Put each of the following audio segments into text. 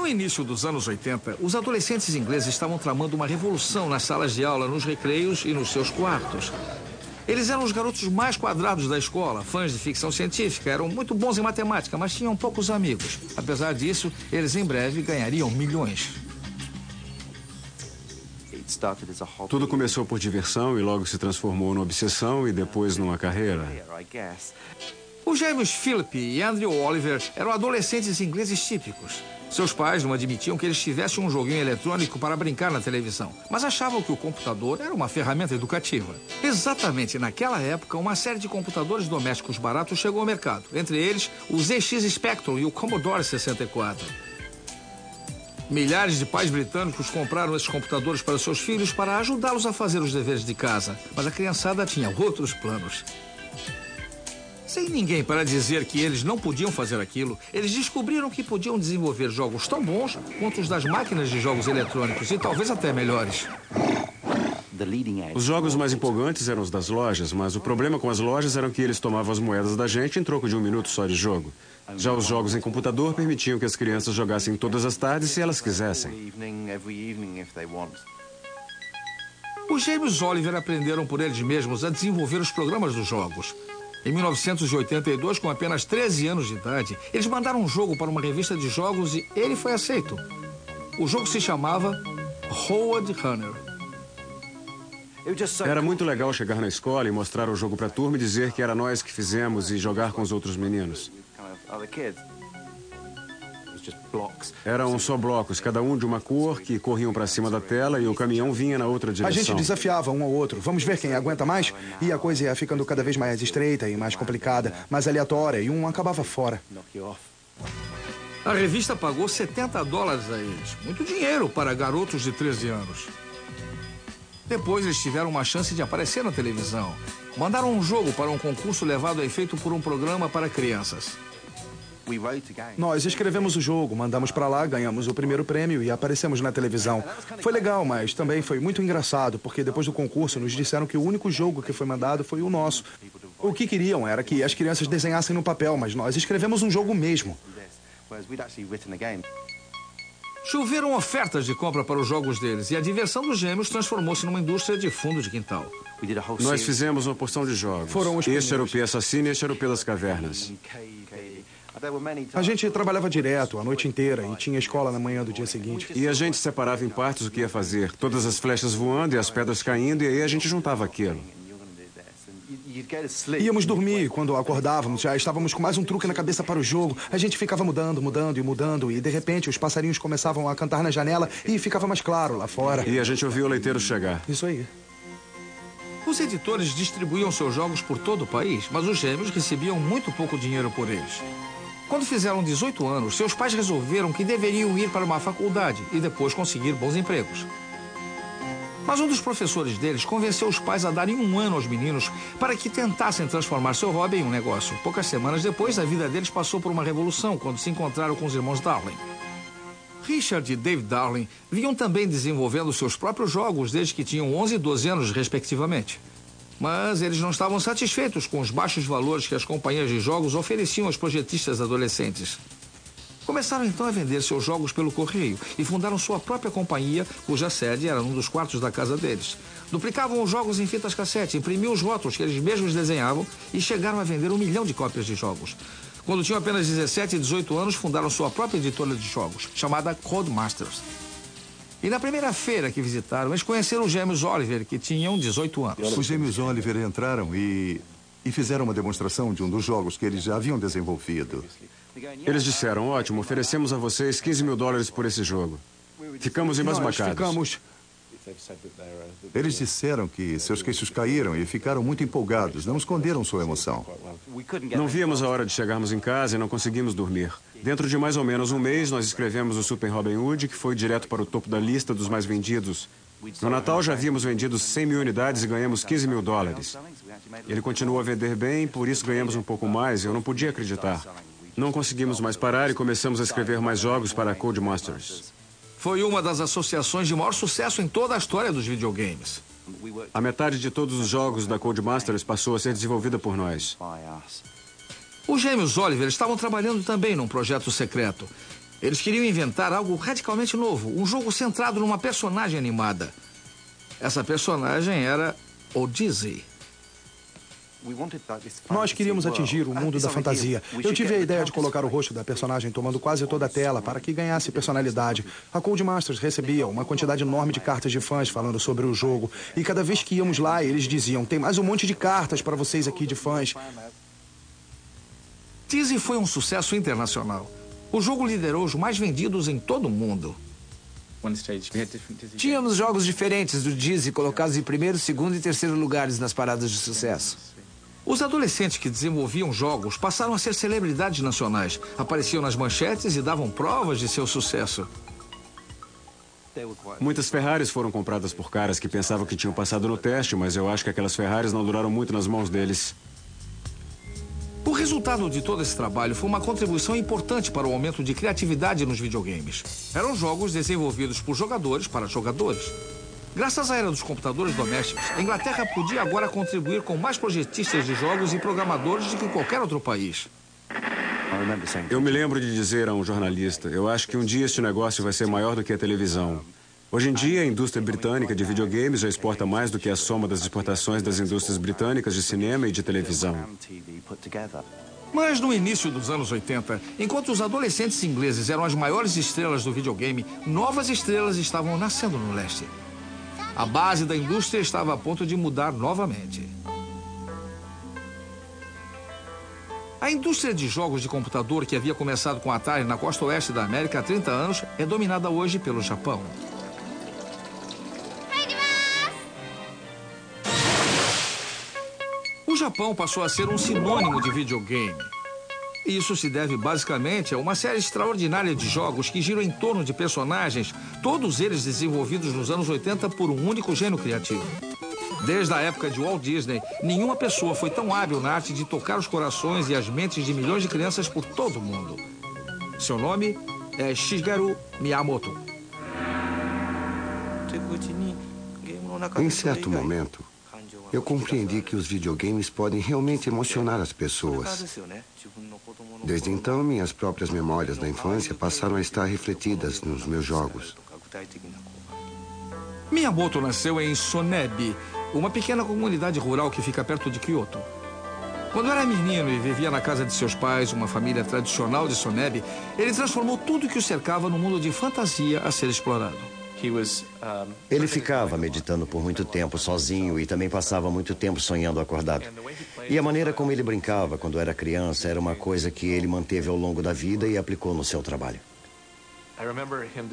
No início dos anos 80, os adolescentes ingleses estavam tramando uma revolução nas salas de aula, nos recreios e nos seus quartos. Eles eram os garotos mais quadrados da escola, fãs de ficção científica, eram muito bons em matemática, mas tinham poucos amigos. Apesar disso, eles em breve ganhariam milhões. Tudo começou por diversão e logo se transformou numa obsessão e depois numa carreira. Os gêmeos Philip e Andrew Oliver eram adolescentes ingleses típicos. Seus pais não admitiam que eles tivessem um joguinho eletrônico para brincar na televisão, mas achavam que o computador era uma ferramenta educativa. Exatamente naquela época, uma série de computadores domésticos baratos chegou ao mercado, entre eles o ZX Spectrum e o Commodore 64. Milhares de pais britânicos compraram esses computadores para seus filhos para ajudá-los a fazer os deveres de casa, mas a criançada tinha outros planos. Sem ninguém para dizer que eles não podiam fazer aquilo, eles descobriram que podiam desenvolver jogos tão bons quanto os das máquinas de jogos eletrônicos e talvez até melhores. Os jogos mais empolgantes eram os das lojas, mas o problema com as lojas era que eles tomavam as moedas da gente em troco de 1 minuto só de jogo. Já os jogos em computador permitiam que as crianças jogassem todas as tardes se elas quisessem. Os gêmeos Oliver aprenderam por eles mesmos a desenvolver os programas dos jogos. Em 1982, com apenas 13 anos de idade, eles mandaram um jogo para uma revista de jogos e ele foi aceito. O jogo se chamava Road Runner. Era muito legal chegar na escola e mostrar o jogo para a turma e dizer que era nós que fizemos e jogar com os outros meninos. Eram só blocos, cada um de uma cor, que corriam para cima da tela e o caminhão vinha na outra direção. A gente desafiava um ao outro. Vamos ver quem aguenta mais? E a coisa ia ficando cada vez mais estreita e mais complicada, mais aleatória, e um acabava fora. A revista pagou $70 a eles. Muito dinheiro para garotos de 13 anos. Depois eles tiveram uma chance de aparecer na televisão. Mandaram um jogo para um concurso levado a efeito por um programa para crianças. Nós escrevemos o jogo, mandamos pra lá, ganhamos o primeiro prêmio e aparecemos na televisão. Foi legal, mas também foi muito engraçado, porque depois do concurso nos disseram que o único jogo que foi mandado foi o nosso. O que queriam era que as crianças desenhassem no papel, mas nós escrevemos um jogo mesmo. Choveram ofertas de compra para os jogos deles e a diversão dos gêmeos transformou-se numa indústria de fundo de quintal. Nós fizemos uma porção de jogos. Este era o P Assassino e este era o P das Cavernas. A gente trabalhava direto, a noite inteira, e tinha escola na manhã do dia seguinte. E a gente separava em partes o que ia fazer. Todas as flechas voando e as pedras caindo, e aí a gente juntava aquilo. Íamos dormir, quando acordávamos, já estávamos com mais um truque na cabeça para o jogo. A gente ficava mudando, e de repente os passarinhos começavam a cantar na janela e ficava mais claro lá fora. E a gente ouvia o leiteiro chegar. Isso aí. Os editores distribuíam seus jogos por todo o país, mas os gêmeos recebiam muito pouco dinheiro por eles. Quando fizeram 18 anos, seus pais resolveram que deveriam ir para uma faculdade e depois conseguir bons empregos. Mas um dos professores deles convenceu os pais a darem 1 ano aos meninos para que tentassem transformar seu hobby em um negócio. Poucas semanas depois, a vida deles passou por uma revolução quando se encontraram com os irmãos Darling. Richard e Dave Darling vinham também desenvolvendo seus próprios jogos desde que tinham 11 e 12 anos, respectivamente. Mas eles não estavam satisfeitos com os baixos valores que as companhias de jogos ofereciam aos projetistas adolescentes. Começaram então a vender seus jogos pelo correio e fundaram sua própria companhia, cuja sede era num dos quartos da casa deles. Duplicavam os jogos em fitas cassete, imprimiam os rótulos que eles mesmos desenhavam e chegaram a vender 1 milhão de cópias de jogos. Quando tinham apenas 17 e 18 anos, fundaram sua própria editora de jogos, chamada Codemasters. E na primeira feira que visitaram, eles conheceram os gêmeos Oliver, que tinham 18 anos. Os gêmeos Oliver entraram e fizeram uma demonstração de um dos jogos que eles já haviam desenvolvido. Eles disseram, ótimo, oferecemos a vocês $15 mil por esse jogo. Ficamos embasbacados. Eles disseram que seus queixos caíram e ficaram muito empolgados, não esconderam sua emoção. Não víamos a hora de chegarmos em casa e não conseguimos dormir. Dentro de mais ou menos um mês, nós escrevemos o Super Robin Hood, que foi direto para o topo da lista dos mais vendidos. No Natal já havíamos vendido 100 mil unidades e ganhamos $15 mil. Ele continuou a vender bem, por isso ganhamos um pouco mais, eu não podia acreditar. Não conseguimos mais parar e começamos a escrever mais jogos para a Codemasters. Foi uma das associações de maior sucesso em toda a história dos videogames. A metade de todos os jogos da Codemasters passou a ser desenvolvida por nós. Os gêmeos Oliver estavam trabalhando também num projeto secreto. Eles queriam inventar algo radicalmente novo, um jogo centrado numa personagem animada. Essa personagem era o Dizzy. Nós queríamos atingir o mundo da fantasia. Eu tive a ideia de colocar o rosto da personagem tomando quase toda a tela para que ganhasse personalidade. A Codemasters recebia uma quantidade enorme de cartas de fãs falando sobre o jogo. E cada vez que íamos lá, eles diziam, tem mais um monte de cartas para vocês aqui de fãs. Dizzy foi um sucesso internacional. O jogo liderou os mais vendidos em todo o mundo. Tínhamos jogos diferentes do Dizzy colocados em primeiro, segundo e terceiro lugares nas paradas de sucesso. Os adolescentes que desenvolviam jogos passaram a ser celebridades nacionais. Apareciam nas manchetes e davam provas de seu sucesso. Muitas Ferraris foram compradas por caras que pensavam que tinham passado no teste, mas eu acho que aquelas Ferraris não duraram muito nas mãos deles. O resultado de todo esse trabalho foi uma contribuição importante para o aumento de criatividade nos videogames. Eram jogos desenvolvidos por jogadores para jogadores. Graças à era dos computadores domésticos, a Inglaterra podia agora contribuir com mais projetistas de jogos e programadores do que qualquer outro país. Eu me lembro de dizer a um jornalista, eu acho que um dia este negócio vai ser maior do que a televisão. Hoje em dia, a indústria britânica de videogames já exporta mais do que a soma das exportações das indústrias britânicas de cinema e de televisão. Mas no início dos anos 80, enquanto os adolescentes ingleses eram as maiores estrelas do videogame, novas estrelas estavam nascendo no leste. A base da indústria estava a ponto de mudar novamente. A indústria de jogos de computador que havia começado com a Atari na costa oeste da América há 30 anos é dominada hoje pelo Japão. O Japão passou a ser um sinônimo de videogame. Isso se deve basicamente a uma série extraordinária de jogos que giram em torno de personagens, todos eles desenvolvidos nos anos 80 por um único gênio criativo. Desde a época de Walt Disney, nenhuma pessoa foi tão hábil na arte de tocar os corações e as mentes de milhões de crianças por todo o mundo. Seu nome é Shigeru Miyamoto. Em certo momento, eu compreendi que os videogames podem realmente emocionar as pessoas. Desde então, minhas próprias memórias da infância passaram a estar refletidas nos meus jogos. Miyamoto nasceu em Sonebi, uma pequena comunidade rural que fica perto de Kyoto. Quando era menino e vivia na casa de seus pais, uma família tradicional de Sonebi, ele transformou tudo que o cercava num mundo de fantasia a ser explorado. Ele ficava meditando por muito tempo sozinho e também passava muito tempo sonhando acordado. E a maneira como ele brincava quando era criança era uma coisa que ele manteve ao longo da vida e aplicou no seu trabalho.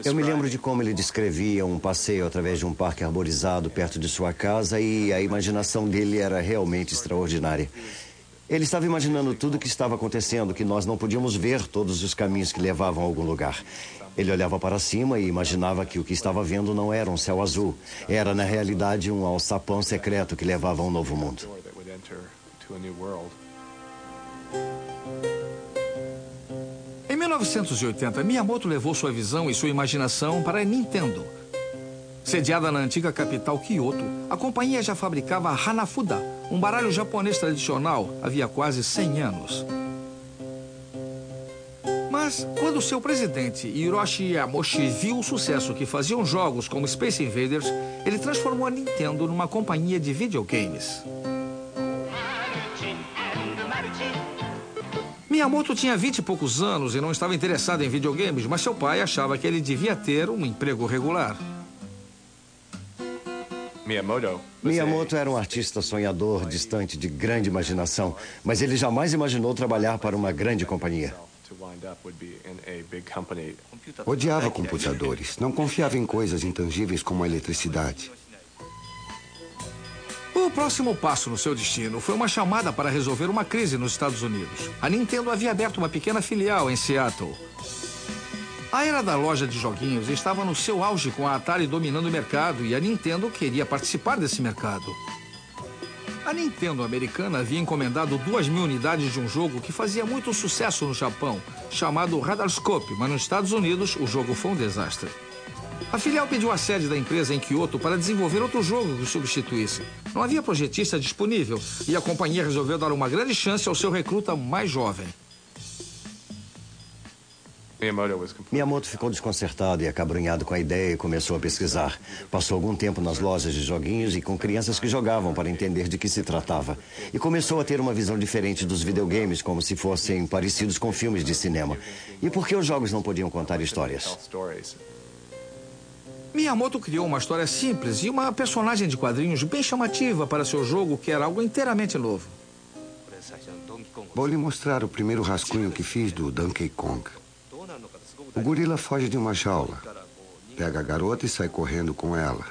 Eu me lembro de como ele descrevia um passeio através de um parque arborizado perto de sua casa e a imaginação dele era realmente extraordinária. Ele estava imaginando tudo o que estava acontecendo, que nós não podíamos ver todos os caminhos que levavam a algum lugar. Ele olhava para cima e imaginava que o que estava vendo não era um céu azul. Era, na realidade, um alçapão secreto que levava a um novo mundo. Em 1980, Miyamoto levou sua visão e sua imaginação para a Nintendo. Sediada na antiga capital Kyoto, a companhia já fabricava Hanafuda, um baralho japonês tradicional, havia quase 100 anos. Mas, quando seu presidente, Hiroshi Yamoshi, viu o sucesso que faziam jogos como Space Invaders, ele transformou a Nintendo numa companhia de videogames. Miyamoto tinha 20 e poucos anos e não estava interessado em videogames, mas seu pai achava que ele devia ter um emprego regular. Miyamoto era um artista sonhador, distante de grande imaginação, mas ele jamais imaginou trabalhar para uma grande companhia. Odiava computadores, não confiava em coisas intangíveis como a eletricidade. O próximo passo no seu destino foi uma chamada para resolver uma crise nos Estados Unidos. A Nintendo havia aberto uma pequena filial em Seattle. A era da loja de joguinhos estava no seu auge, com a Atari dominando o mercado, e a Nintendo queria participar desse mercado. A Nintendo americana havia encomendado 2.000 unidades de um jogo que fazia muito sucesso no Japão, chamado Radarscope, mas nos Estados Unidos o jogo foi um desastre. A filial pediu a sede da empresa em Kyoto para desenvolver outro jogo que o substituísse. Não havia projetista disponível e a companhia resolveu dar uma grande chance ao seu recruta mais jovem. Miyamoto ficou desconcertado e acabrunhado com a ideia e começou a pesquisar. Passou algum tempo nas lojas de joguinhos e com crianças que jogavam para entender de que se tratava. E começou a ter uma visão diferente dos videogames, como se fossem parecidos com filmes de cinema. E por que os jogos não podiam contar histórias? Miyamoto criou uma história simples e uma personagem de quadrinhos bem chamativa para seu jogo, que era algo inteiramente novo. Vou lhe mostrar o primeiro rascunho que fiz do Donkey Kong. O gorila foge de uma jaula, pega a garota e sai correndo com ela.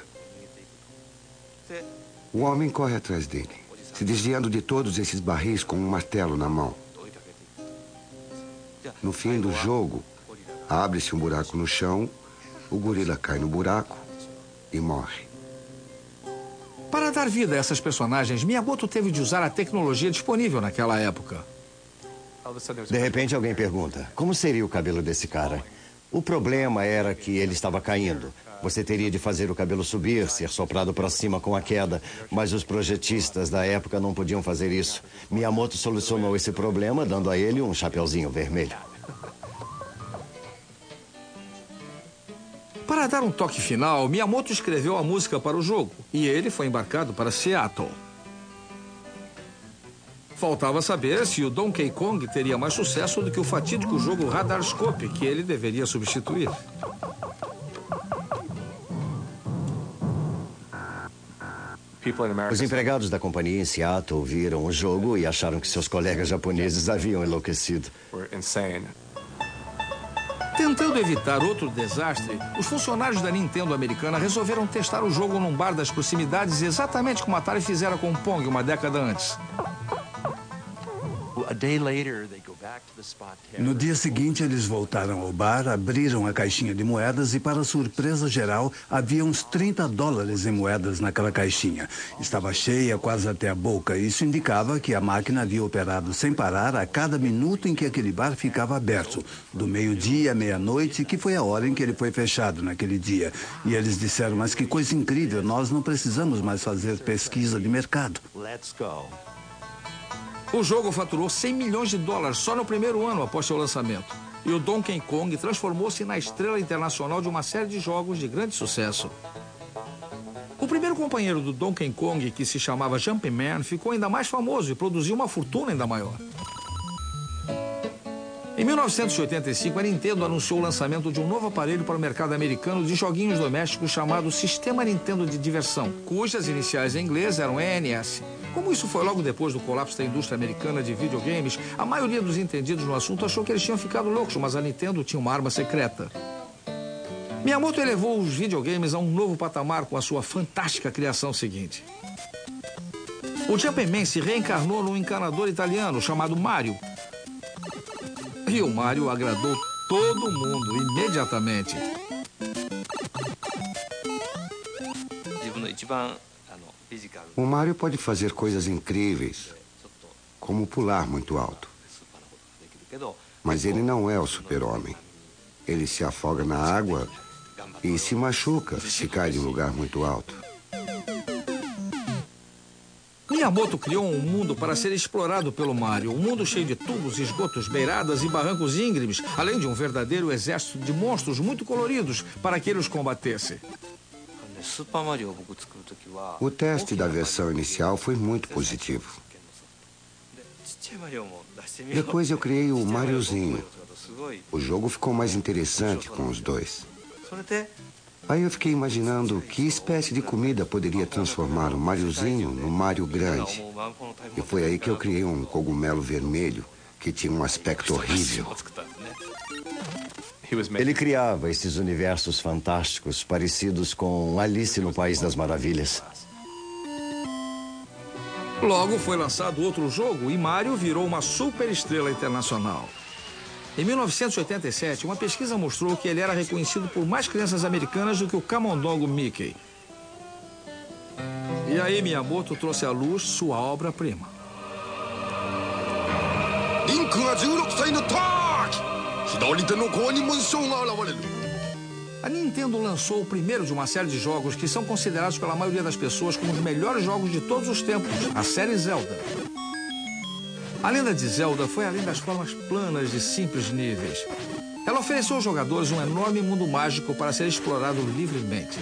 O homem corre atrás dele, se desviando de todos esses barris com um martelo na mão. No fim do jogo, abre-se um buraco no chão, o gorila cai no buraco e morre. Para dar vida a essas personagens, Miyamoto teve de usar a tecnologia disponível naquela época. De repente alguém pergunta, como seria o cabelo desse cara? O problema era que ele estava caindo. Você teria de fazer o cabelo subir, ser soprado para cima com a queda, mas os projetistas da época não podiam fazer isso. Miyamoto solucionou esse problema dando a ele um chapeuzinho vermelho. Para dar um toque final, Miyamoto escreveu a música para o jogo e ele foi embarcado para Seattle. Faltava saber se o Donkey Kong teria mais sucesso do que o fatídico jogo Radarscope, que ele deveria substituir. Os empregados da companhia em Seattle viram o jogo e acharam que seus colegas japoneses haviam enlouquecido. Tentando evitar outro desastre, os funcionários da Nintendo americana resolveram testar o jogo num bar das proximidades, exatamente como a Atari fizera com o Pong uma década antes. No dia seguinte, eles voltaram ao bar, abriram a caixinha de moedas e, para surpresa geral, havia uns $30 em moedas naquela caixinha. Estava cheia quase até a boca. Isso indicava que a máquina havia operado sem parar a cada minuto em que aquele bar ficava aberto, do meio-dia à meia-noite, que foi a hora em que ele foi fechado naquele dia. E eles disseram, mas que coisa incrível, nós não precisamos mais fazer pesquisa de mercado. O jogo faturou $100 milhões só no primeiro ano após seu lançamento. E o Donkey Kong transformou-se na estrela internacional de uma série de jogos de grande sucesso. O primeiro companheiro do Donkey Kong, que se chamava Jumpman, ficou ainda mais famoso e produziu uma fortuna ainda maior. Em 1985, a Nintendo anunciou o lançamento de um novo aparelho para o mercado americano de joguinhos domésticos chamado Sistema Nintendo de Diversão, cujas iniciais em inglês eram ENS. Como isso foi logo depois do colapso da indústria americana de videogames, a maioria dos entendidos no assunto achou que eles tinham ficado loucos, mas a Nintendo tinha uma arma secreta. Miyamoto elevou os videogames a um novo patamar com a sua fantástica criação seguinte. O Jumpman se reencarnou num encanador italiano chamado Mario. E o Mario agradou todo mundo imediatamente. O Mario pode fazer coisas incríveis, como pular muito alto. Mas ele não é o super-homem. Ele se afoga na água e se machuca se cai de um lugar muito alto. Miyamoto criou um mundo para ser explorado pelo Mario. Um mundo cheio de tubos, esgotos, beiradas e barrancos íngremes, além de um verdadeiro exército de monstros muito coloridos para que ele os combatesse. O teste da versão inicial foi muito positivo. Depois eu criei o Mariozinho. O jogo ficou mais interessante com os dois. Aí eu fiquei imaginando que espécie de comida poderia transformar o Mariozinho no Mario grande. E foi aí que eu criei um cogumelo vermelho que tinha um aspecto horrível. Ele criava esses universos fantásticos parecidos com Alice no País das Maravilhas. Logo foi lançado outro jogo e Mario virou uma superestrela internacional. Em 1987, uma pesquisa mostrou que ele era reconhecido por mais crianças americanas do que o camundongo Mickey. E aí Miyamoto trouxe à luz sua obra-prima. A Nintendo lançou o primeiro de uma série de jogos que são considerados pela maioria das pessoas como os melhores jogos de todos os tempos, a série Zelda. A lenda de Zelda foi além das formas planas de simples níveis. Ela ofereceu aos jogadores um enorme mundo mágico para ser explorado livremente.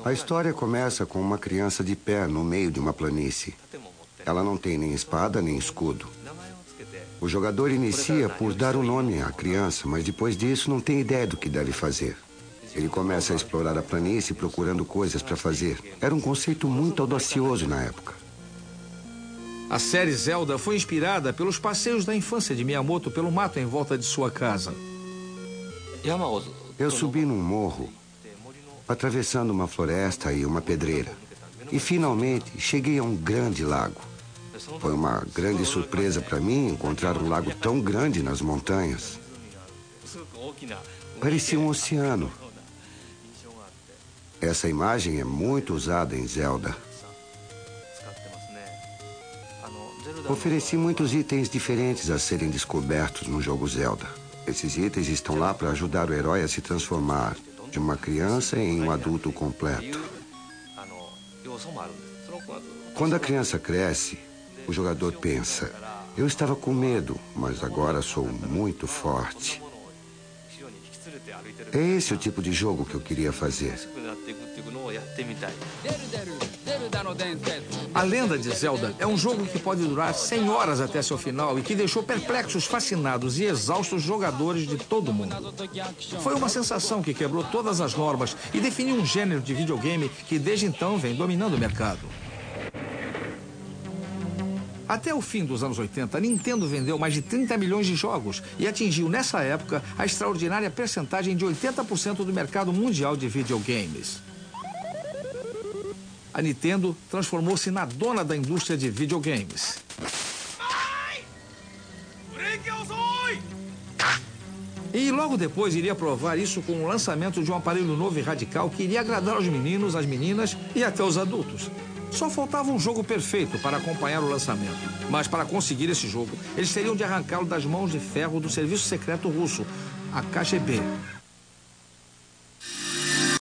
A história começa com uma criança de pé no meio de uma planície. Ela não tem nem espada nem escudo. O jogador inicia por dar um nome à criança, mas depois disso não tem ideia do que deve fazer. Ele começa a explorar a planície procurando coisas para fazer. Era um conceito muito audacioso na época. A série Zelda foi inspirada pelos passeios da infância de Miyamoto pelo mato em volta de sua casa. Eu subi num morro, atravessando uma floresta e uma pedreira. E finalmente cheguei a um grande lago. Foi uma grande surpresa para mim encontrar um lago tão grande nas montanhas. Parecia um oceano. Essa imagem é muito usada em Zelda. Ofereci muitos itens diferentes a serem descobertos no jogo Zelda. Esses itens estão lá para ajudar o herói a se transformar de uma criança em um adulto completo. Quando a criança cresce, o jogador pensa: eu estava com medo, mas agora sou muito forte. É esse o tipo de jogo que eu queria fazer. A Lenda de Zelda é um jogo que pode durar 100 horas até seu final e que deixou perplexos, fascinados e exaustos jogadores de todo o mundo. Foi uma sensação que quebrou todas as normas e definiu um gênero de videogame que desde então vem dominando o mercado. Até o fim dos anos 80, a Nintendo vendeu mais de 30 milhões de jogos e atingiu, nessa época, a extraordinária percentagem de 80% do mercado mundial de videogames. A Nintendo transformou-se na dona da indústria de videogames. E logo depois iria provar isso com o lançamento de um aparelho novo e radical que iria agradar aos meninos, às meninas e até aos adultos. Só faltava um jogo perfeito para acompanhar o lançamento. Mas para conseguir esse jogo, eles teriam de arrancá-lo das mãos de ferro do serviço secreto russo, a KGB.